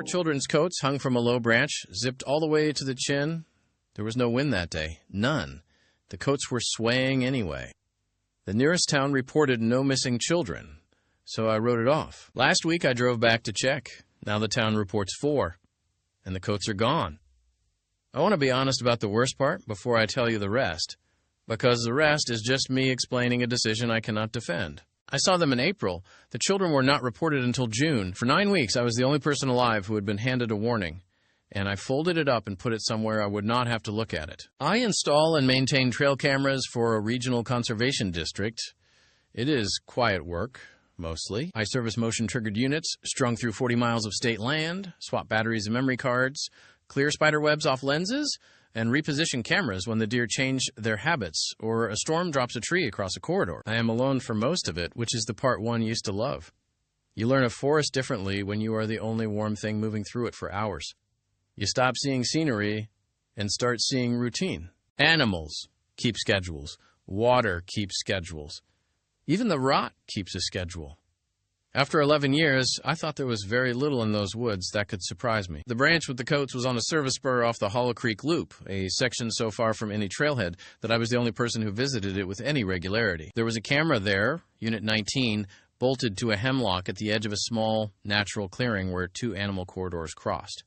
children's coats hung from a low branch, zipped all the way to the chin. There was no wind that day. None. The coats were swaying anyway. The nearest town reported no missing children, so I wrote it off. Last week I drove back to check. Now the town reports 4, and the coats are gone. I want to be honest about the worst part before I tell you the rest, because the rest is just me explaining a decision I cannot defend. I saw them in April. The children were not reported until June. For 9 weeks, I was the only person alive who had been handed a warning, and I folded it up and put it somewhere I would not have to look at it. I install and maintain trail cameras for a regional conservation district. It is quiet work, mostly. I service motion-triggered units, strung through 40 miles of state land, swap batteries and memory cards, clear spider webs off lenses, and reposition cameras when the deer change their habits or a storm drops a tree across a corridor. I am alone for most of it, which is the part one used to love. You learn a forest differently when you are the only warm thing moving through it for hours. You stop seeing scenery and start seeing routine. Animals keep schedules. Water keeps schedules. Even the rot keeps a schedule. After 11 years, I thought there was very little in those woods that could surprise me. The branch with the coats was on a service spur off the Hollow Creek Loop, a section so far from any trailhead that I was the only person who visited it with any regularity. There was a camera there, Unit 19, bolted to a hemlock at the edge of a small, natural clearing where 2 animal corridors crossed.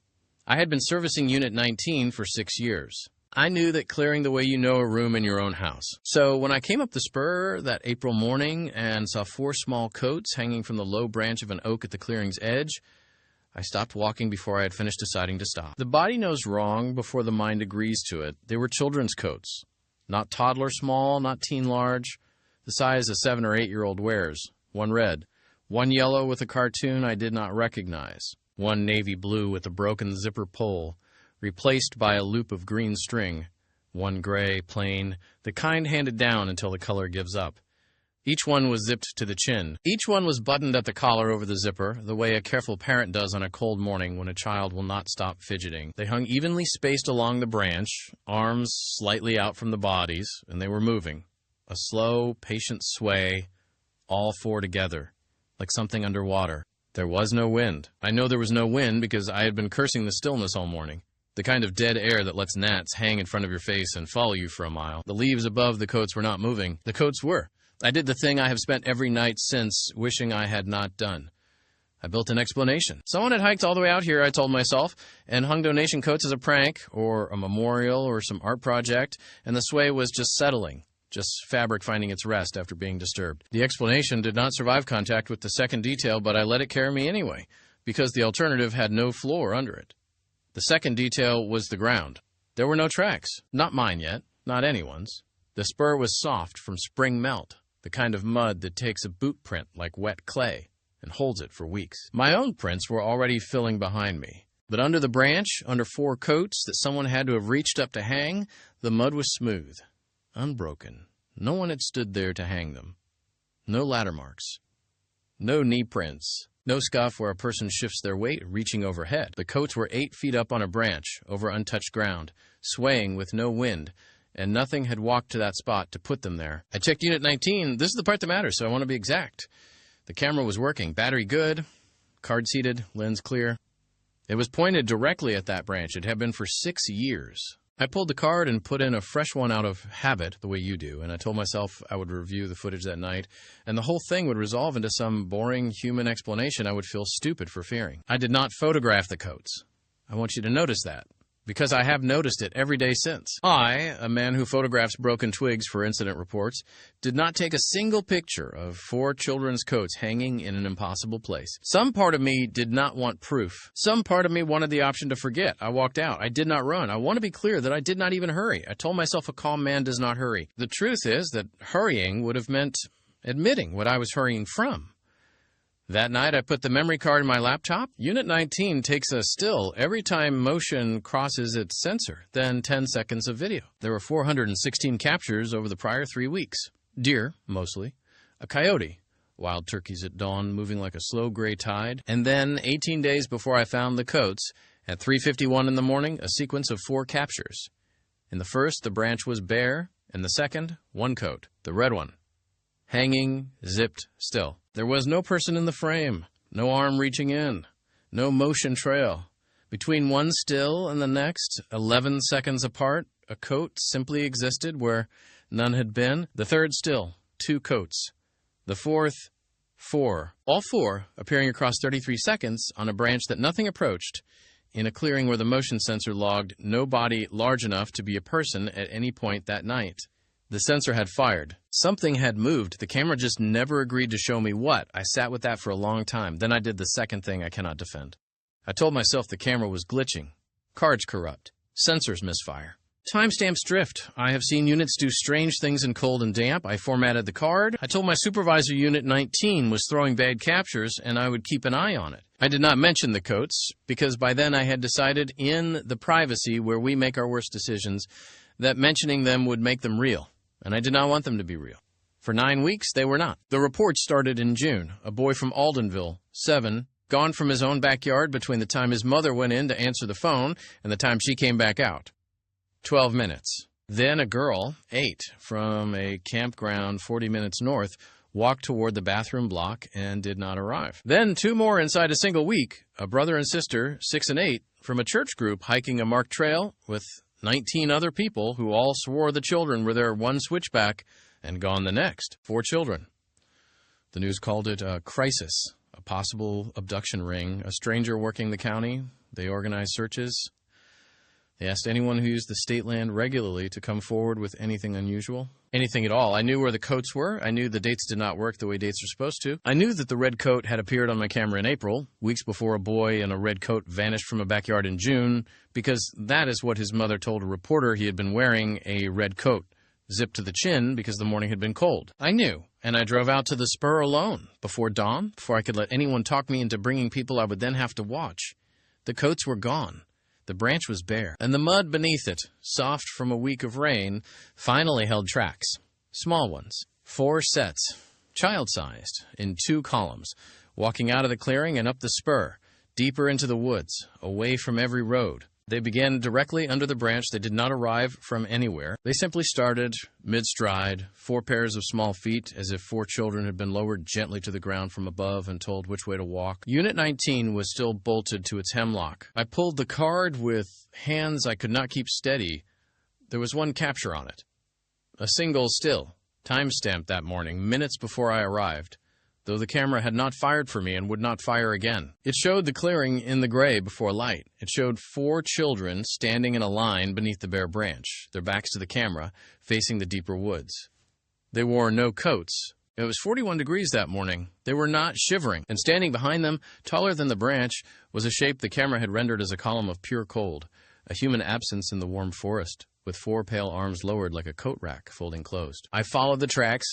I had been servicing Unit 19 for 6 years. I knew that clearing the way you know a room in your own house. So when I came up the spur that April morning and saw 4 small coats hanging from the low branch of an oak at the clearing's edge, I stopped walking before I had finished deciding to stop. The body knows wrong before the mind agrees to it. They were children's coats. Not toddler small, not teen large. The size a 7 or 8-year-old wears. 1 red. 1 yellow with a cartoon I did not recognize. 1 navy blue with a broken zipper pole, replaced by a loop of green string. 1 gray, plain, the kind handed down until the color gives up. Each one was zipped to the chin. Each one was buttoned at the collar over the zipper, the way a careful parent does on a cold morning when a child will not stop fidgeting. They hung evenly spaced along the branch, arms slightly out from the bodies, and they were moving. A slow, patient sway, all 4 together, like something underwater. There was no wind. I know there was no wind because I had been cursing the stillness all morning. The kind of dead air that lets gnats hang in front of your face and follow you for a mile. The leaves above the coats were not moving. The coats were. I did the thing I have spent every night since wishing I had not done. I built an explanation. Someone had hiked all the way out here, I told myself, and hung donation coats as a prank, or a memorial, or some art project, and the sway was just settling, just fabric finding its rest after being disturbed. The explanation did not survive contact with the second detail, but I let it carry me anyway, because the alternative had no floor under it. The second detail was the ground. There were no tracks. Not mine yet. Not anyone's. The spur was soft from spring melt, the kind of mud that takes a boot print like wet clay and holds it for weeks. My own prints were already filling behind me. But under the branch, under 4 coats that someone had to have reached up to hang, the mud was smooth, unbroken. No one had stood there to hang them. No ladder marks. No knee prints. No scuff where a person shifts their weight, reaching overhead. The coats were 8 feet up on a branch, over untouched ground, swaying with no wind, and nothing had walked to that spot to put them there. I checked Unit 19. This is the part that matters, so I want to be exact. The camera was working. Battery good. Card seated. Lens clear. It was pointed directly at that branch. It had been for 6 years. I pulled the card and put in a fresh one out of habit, the way you do, and I told myself I would review the footage that night, and the whole thing would resolve into some boring human explanation I would feel stupid for fearing. I did not photograph the coats. I want you to notice that, because I have noticed it every day since. I, a man who photographs broken twigs for incident reports, did not take a single picture of 4 children's coats hanging in an impossible place. Some part of me did not want proof. Some part of me wanted the option to forget. I walked out. I did not run. I want to be clear that I did not even hurry. I told myself a calm man does not hurry. The truth is that hurrying would have meant admitting what I was hurrying from. That night, I put the memory card in my laptop. Unit 19 takes a still every time motion crosses its sensor, then 10 seconds of video. There were 416 captures over the prior 3 weeks. Deer, mostly. A coyote. Wild turkeys at dawn, moving like a slow gray tide. And then, 18 days before I found the coats, at 3:51 in the morning, a sequence of 4 captures. In the first, the branch was bare. In the second, 1 coat, the red one. Hanging, zipped, still. There was no person in the frame, no arm reaching in, no motion trail. Between one still and the next, 11 seconds apart, a coat simply existed where none had been. The third still, 2 coats. The fourth, 4. All 4 appearing across 33 seconds on a branch that nothing approached, in a clearing where the motion sensor logged no body large enough to be a person at any point that night. The sensor had fired. Something had moved. The camera just never agreed to show me what. I sat with that for a long time. Then I did the second thing I cannot defend. I told myself the camera was glitching. Cards corrupt. Sensors misfire. Timestamps drift. I have seen units do strange things in cold and damp. I formatted the card. I told my supervisor Unit 19 was throwing bad captures and I would keep an eye on it. I did not mention the coats because by then I had decided in the privacy where we make our worst decisions that mentioning them would make them real, and I did not want them to be real. For 9 weeks, they were not. The report started in June. A boy from Aldenville, 7, gone from his own backyard between the time his mother went in to answer the phone and the time she came back out. 12 minutes. Then a girl, 8, from a campground 40 minutes north, walked toward the bathroom block and did not arrive. Then 2 more inside a single week, a brother and sister, 6 and 8, from a church group hiking a marked trail with 19 other people who all swore the children were there one switchback and gone the next. 4 children. The news called it a crisis, a possible abduction ring, a stranger working the county. They organized searches. They asked anyone who used the state land regularly to come forward with anything unusual. Anything at all. I knew where the coats were. I knew the dates did not work the way dates are supposed to. I knew that the red coat had appeared on my camera in April, weeks before a boy in a red coat vanished from a backyard in June, because that is what his mother told a reporter he had been wearing, a red coat, zipped to the chin because the morning had been cold. I knew, and I drove out to the spur alone, before dawn, before I could let anyone talk me into bringing people I would then have to watch. The coats were gone. The branch was bare, and the mud beneath it, soft from a week of rain, finally held tracks. Small ones. 4 sets, child-sized, in 2 columns, walking out of the clearing and up the spur, deeper into the woods, away from every road. They began directly under the branch. They did not arrive from anywhere. They simply started mid-stride, 4 pairs of small feet, as if 4 children had been lowered gently to the ground from above and told which way to walk. Unit 19 was still bolted to its hemlock. I pulled the card with hands I could not keep steady. There was 1 capture on it. A single still, time-stamped that morning, minutes before I arrived, though the camera had not fired for me and would not fire again. It showed the clearing in the gray before light. It showed 4 children standing in a line beneath the bare branch, their backs to the camera, facing the deeper woods. They wore no coats. It was 41 degrees that morning. They were not shivering, and standing behind them, taller than the branch, was a shape the camera had rendered as a column of pure cold, a human absence in the warm forest, with 4 pale arms lowered like a coat rack folding closed. I followed the tracks.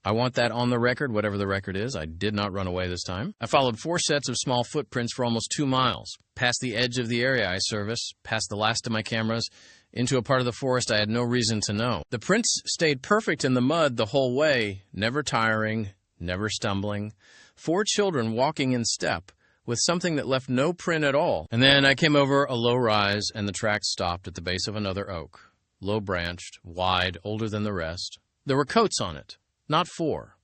I want that on the record, whatever the record is. I did not run away this time. I followed 4 sets of small footprints for almost 2 miles, past the edge of the area I service, past the last of my cameras, into a part of the forest I had no reason to know. The prints stayed perfect in the mud the whole way, never tiring, never stumbling. 4 children walking in step, with something that left no print at all. And then I came over a low rise, and the tracks stopped at the base of another oak, low-branched, wide, older than the rest. There were coats on it. Not 4.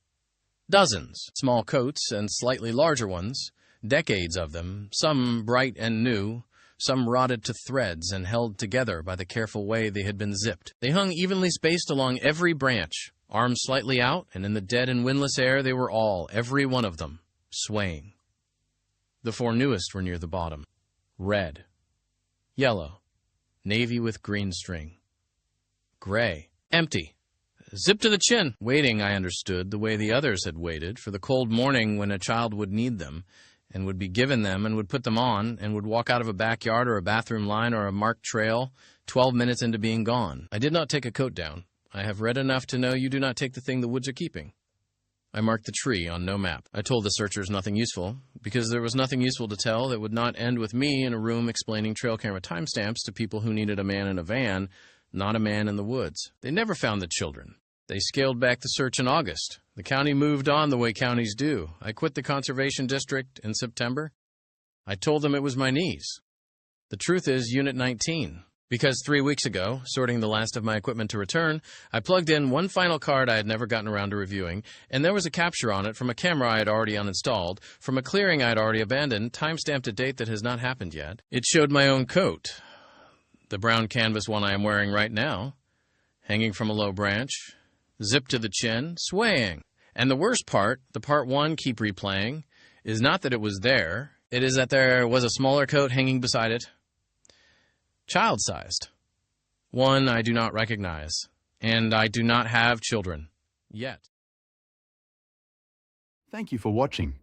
Dozens. Small coats and slightly larger ones. Decades of them, some bright and new, some rotted to threads and held together by the careful way they had been zipped. They hung evenly spaced along every branch, arms slightly out, and in the dead and windless air they were all, every one of them, swaying. The 4 newest were near the bottom. Red. Yellow. Navy with green string. Gray. Empty. Zipped to the chin. Waiting, I understood, the way the others had waited, for the cold morning when a child would need them, and would be given them, and would put them on, and would walk out of a backyard or a bathroom line or a marked trail, 12 minutes into being gone. I did not take a coat down. I have read enough to know you do not take the thing the woods are keeping. I marked the tree on no map. I told the searchers nothing useful, because there was nothing useful to tell that would not end with me in a room explaining trail camera timestamps to people who needed a man in a van, not a man in the woods. They never found the children. They scaled back the search in August. The county moved on the way counties do. I quit the conservation district in September. I told them it was my knees. The truth is, Unit 19. Because 3 weeks ago, sorting the last of my equipment to return, I plugged in one final card I had never gotten around to reviewing, and there was a capture on it from a camera I had already uninstalled, from a clearing I had already abandoned, time-stamped a date that has not happened yet. It showed my own coat, the brown canvas one I am wearing right now, hanging from a low branch, zipped to the chin, swaying. And the worst part, the part one keep replaying, is not that it was there, it is that there was a smaller coat hanging beside it. Child-sized. One I do not recognize, and I do not have children. Yet. Thank you for watching.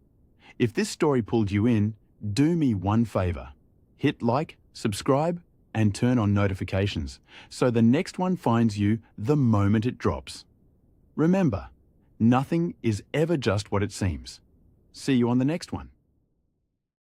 If this story pulled you in, do me one favour. Hit like, subscribe, and turn on notifications so the next one finds you the moment it drops. Remember, nothing is ever just what it seems. See you on the next one.